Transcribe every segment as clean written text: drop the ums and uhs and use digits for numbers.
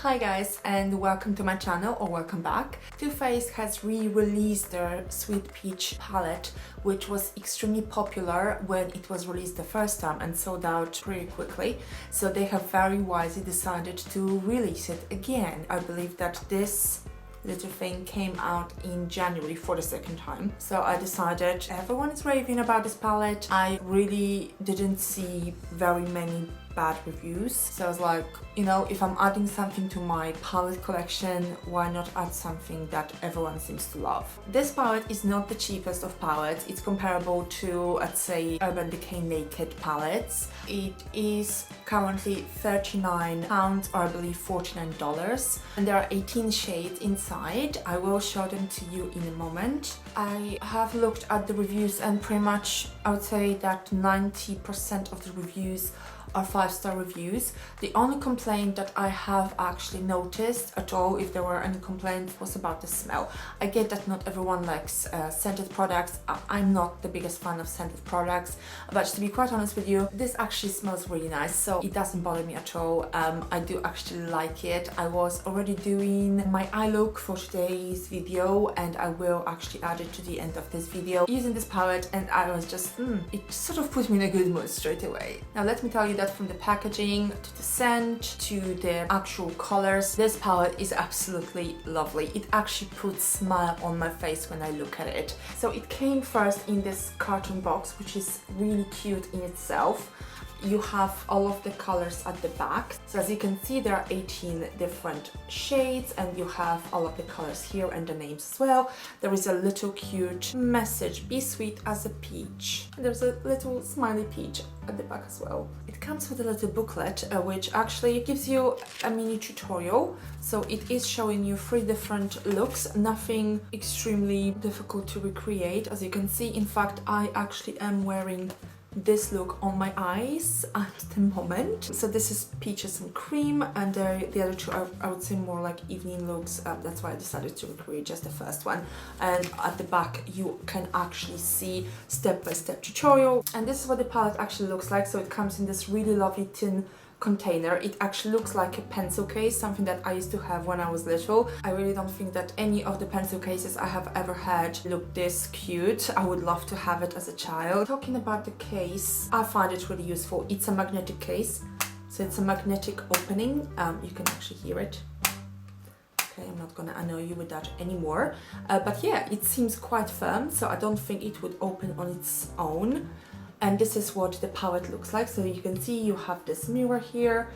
Hi guys, and welcome to my channel, or welcome back. Too Faced has re-released their Sweet Peach palette, which was extremely popular when it was released the first time and sold out pretty quickly. So they have very wisely decided to release it again. I believe that this little thing came out in January for the second time. So I decided, everyone is raving about this palette. I really didn't see very many bad reviews, so I was like, you know, if I'm adding something to my palette collection, why not add something that everyone seems to love. This palette is not the cheapest of palettes. It's comparable to, let's say, Urban Decay Naked palettes. It is currently £39, or I believe $49, and there are 18 shades inside. I will show them to you in a moment. I have looked at the reviews, and pretty much I would say that 90% of the reviews are 5-star reviews. The only complaint that I have actually noticed at all, if there were any complaints, was about the smell. I get that not everyone likes scented products. I'm not the biggest fan of scented products, but to be quite honest with you, this actually smells really nice, so it doesn't bother me at all. I do actually like it. I was already doing my eye look for today's video, and I will actually add it to the end of this video using this palette, and I was just, it sort of put me in a good mood straight away. Now let me tell you that from the packaging to the scent to the actual colors, this palette is absolutely lovely. It actually puts a smile on my face when I look at it. So it came first in this carton box, which is really cute in itself. You have all of the colors at the back. So as you can see, there are 18 different shades, and you have all of the colors here and the names as well. There is a little cute message, be sweet as a peach. And there's a little smiley peach at the back as well. It comes with a little booklet, which actually gives you a mini tutorial. So it is showing you 3 different looks, nothing extremely difficult to recreate. As you can see, in fact, I actually am wearing this look on my eyes at the moment. So this is peaches and cream, and the other two are, I would say, more like evening looks. That's why I decided to recreate just the first one. And at the back you can actually see step-by-step tutorial, and this is what the palette actually looks like. So it comes in this really lovely tin container. It actually looks like a pencil case, something that I used to have when I was little. I really don't think that any of the pencil cases I have ever had look this cute. I would love to have it as a child. Talking about the case, I find it really useful. It's a magnetic case, so it's a magnetic opening. You can actually hear it. Okay, I'm not gonna annoy you with that anymore. But yeah, it seems quite firm, so I don't think it would open on its own. And this is what the palette looks like. So you can see you have this mirror here.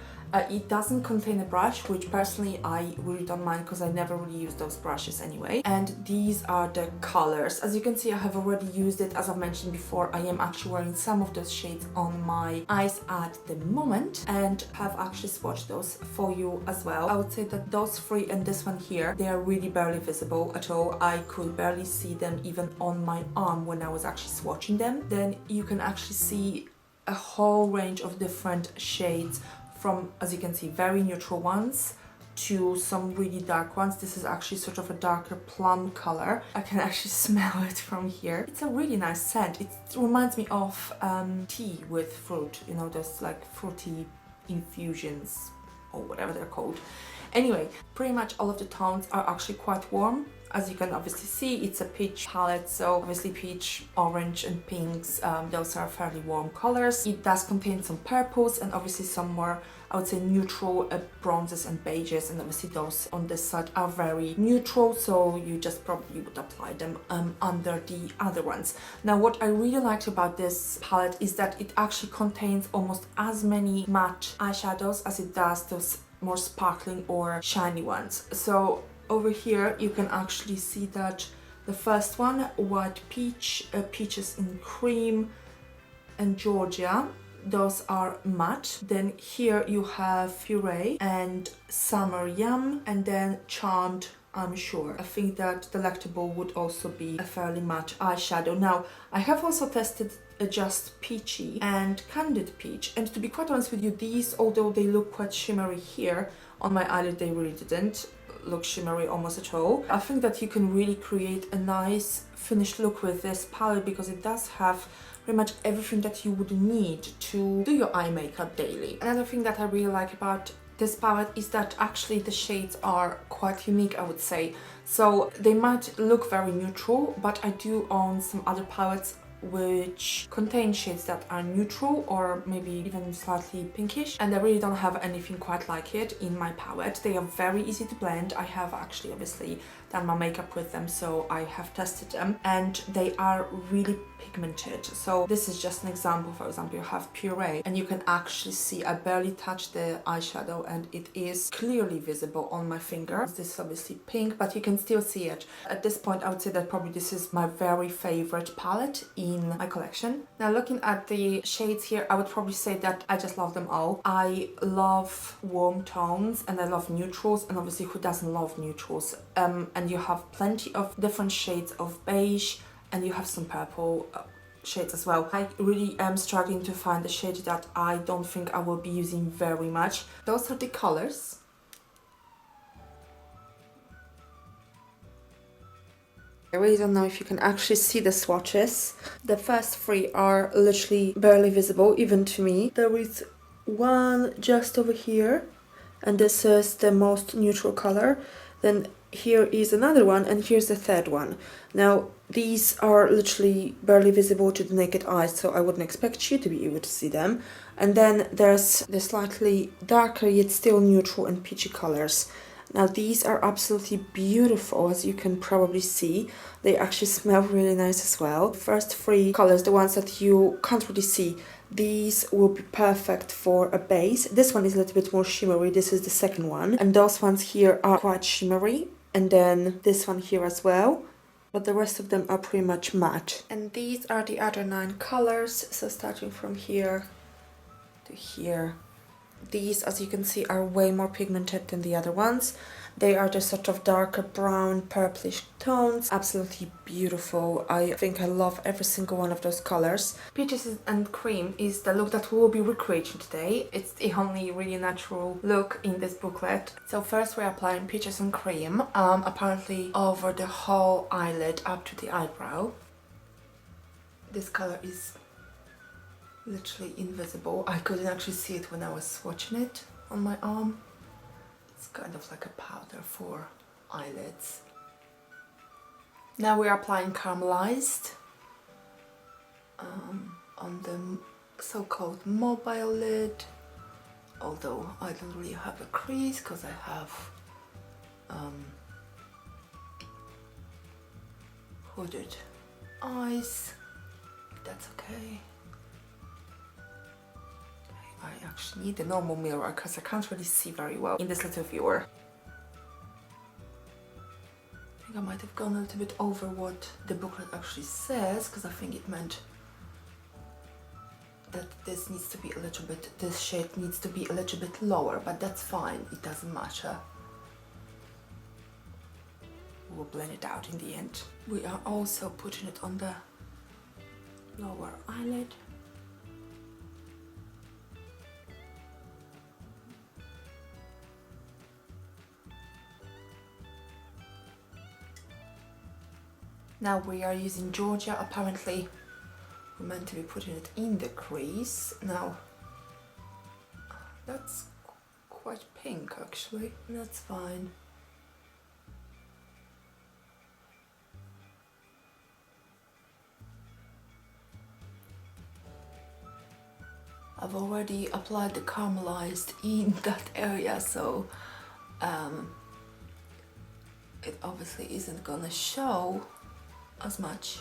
It doesn't contain a brush, which personally I really don't mind, because I never really use those brushes anyway. And these are the colors. As you can see, I have already used it. As I've mentioned before, I am actually wearing some of those shades on my eyes at the moment, and have actually swatched those for you as well. I would say that those 3 and this one here, they are really barely visible at all. I could barely see them even on my arm when I was actually swatching them. Then you can actually see a whole range of different shades, from, as you can see, very neutral ones to some really dark ones. This is actually sort of a darker plum color. I can actually smell it from here. It's a really nice scent. It reminds me of tea with fruit, you know, those like fruity infusions or whatever they're called. Anyway, pretty much all of the tones are actually quite warm. As you can obviously see, it's a peach palette, so obviously peach, orange and pinks, those are fairly warm colors. It does contain some purples and obviously some more, I would say, neutral bronzes and beiges, and obviously those on this side are very neutral, so you just probably would apply them under the other ones. Now, what I really liked about this palette is that it actually contains almost as many matte eyeshadows as it does those more sparkling or shiny ones. So over here you can actually see that the first one, White Peach, Peaches in Cream and Georgia, those are matte. Then here you have Puree and Summer Yum, and then Charmed, I'm sure. I think that Delectable would also be a fairly matte eyeshadow. Now, I have also tested Just Peachy and Candid Peach, and to be quite honest with you, these, although they look quite shimmery here on my eyelid, they really didn't look shimmery almost at all. I think that you can really create a nice finished look with this palette, because it does have pretty much everything that you would need to do your eye makeup daily. Another thing that I really like about this palette is that actually the shades are quite unique, I would say. So they might look very neutral, but I do own some other palettes which contain shades that are neutral or maybe even slightly pinkish, and I really don't have anything quite like it in my palette. They are very easy to blend. I have actually obviously done my makeup with them, so I have tested them, and they are really pigmented. So this is just an example. For example, you have Puree, and you can actually see I barely touched the eyeshadow and it is clearly visible on my finger. This is obviously pink, but you can still see it. At this point I would say that probably this is my very favorite palette in my collection. Now looking at the shades here, I would probably say that I just love them all. I love warm tones and I love neutrals, and obviously who doesn't love neutrals? And you have plenty of different shades of beige, and you have some purple shades as well. I really am struggling to find the shade that I don't think I will be using very much. Those are the colors. I really don't know if you can actually see the swatches. The first three are literally barely visible, even to me. There is one just over here, and this is the most neutral color. Then here is another one, and here's the third one. Now, these are literally barely visible to the naked eye, so I wouldn't expect you to be able to see them. And then there's the slightly darker yet still neutral and peachy colors. Now these are absolutely beautiful, as you can probably see. They actually smell really nice as well. The first three colors, the ones that you can't really see, these will be perfect for a base. This one is a little bit more shimmery, this is the second one. And those ones here are quite shimmery. And then this one here as well. But the rest of them are pretty much matte. And these are the other 9 colors, so starting from here to here. These, as you can see, are way more pigmented than the other ones. They are the sort of darker brown, purplish tones. Absolutely beautiful. I think I love every single one of those colors. Peaches and Cream is the look that we will be recreating today. It's the only really natural look in this booklet. So first we're applying Peaches and Cream, apparently over the whole eyelid up to the eyebrow. This color is literally invisible. I couldn't actually see it when I was swatching it on my arm. It's kind of like a powder for eyelids. Now we're applying Caramelized on the so-called mobile lid, although I don't really have a crease because I have hooded eyes. That's okay. I actually need a normal mirror because I can't really see very well in this little viewer. I think I might have gone a little bit over what the booklet actually says, because I think it meant that this needs to be a little bit, this shade needs to be a little bit lower, but that's fine, it doesn't matter. We'll blend it out in the end. We are also putting it on the lower eyelid. Now we are using Georgia. Apparently we're meant to be putting it in the crease. Now that's quite pink actually. That's fine. I've already applied the Caramelized in that area, so it obviously isn't gonna show as much,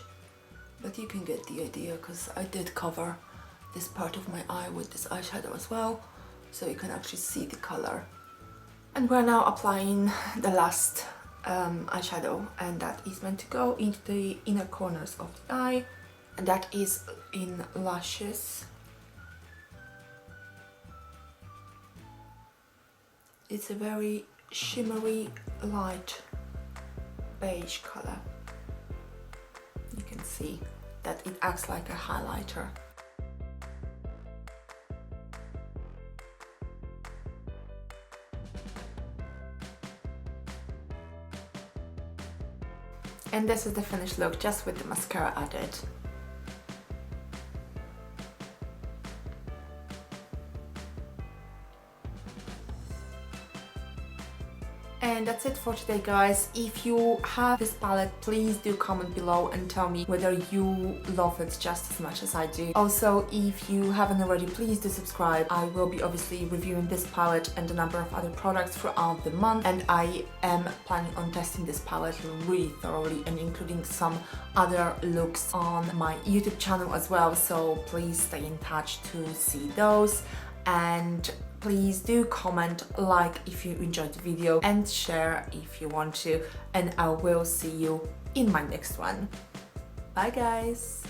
but you can get the idea because I did cover this part of my eye with this eyeshadow as well, so you can actually see the color. And we're now applying the last eyeshadow, and that is meant to go into the inner corners of the eye, and that is in Lashes. It's a very shimmery, light beige color. You can see that it acts like a highlighter. And this is the finished look, just with the mascara added. And that's it for today, guys. If you have this palette, please do comment below and tell me whether you love it just as much as I do. Also, if you haven't already, please do subscribe. I will be obviously reviewing this palette and a number of other products throughout the month, and I am planning on testing this palette really thoroughly and including some other looks on my YouTube channel as well, so please stay in touch to see those. And please do comment, like if you enjoyed the video, and share if you want to, and I will see you in my next one. Bye guys!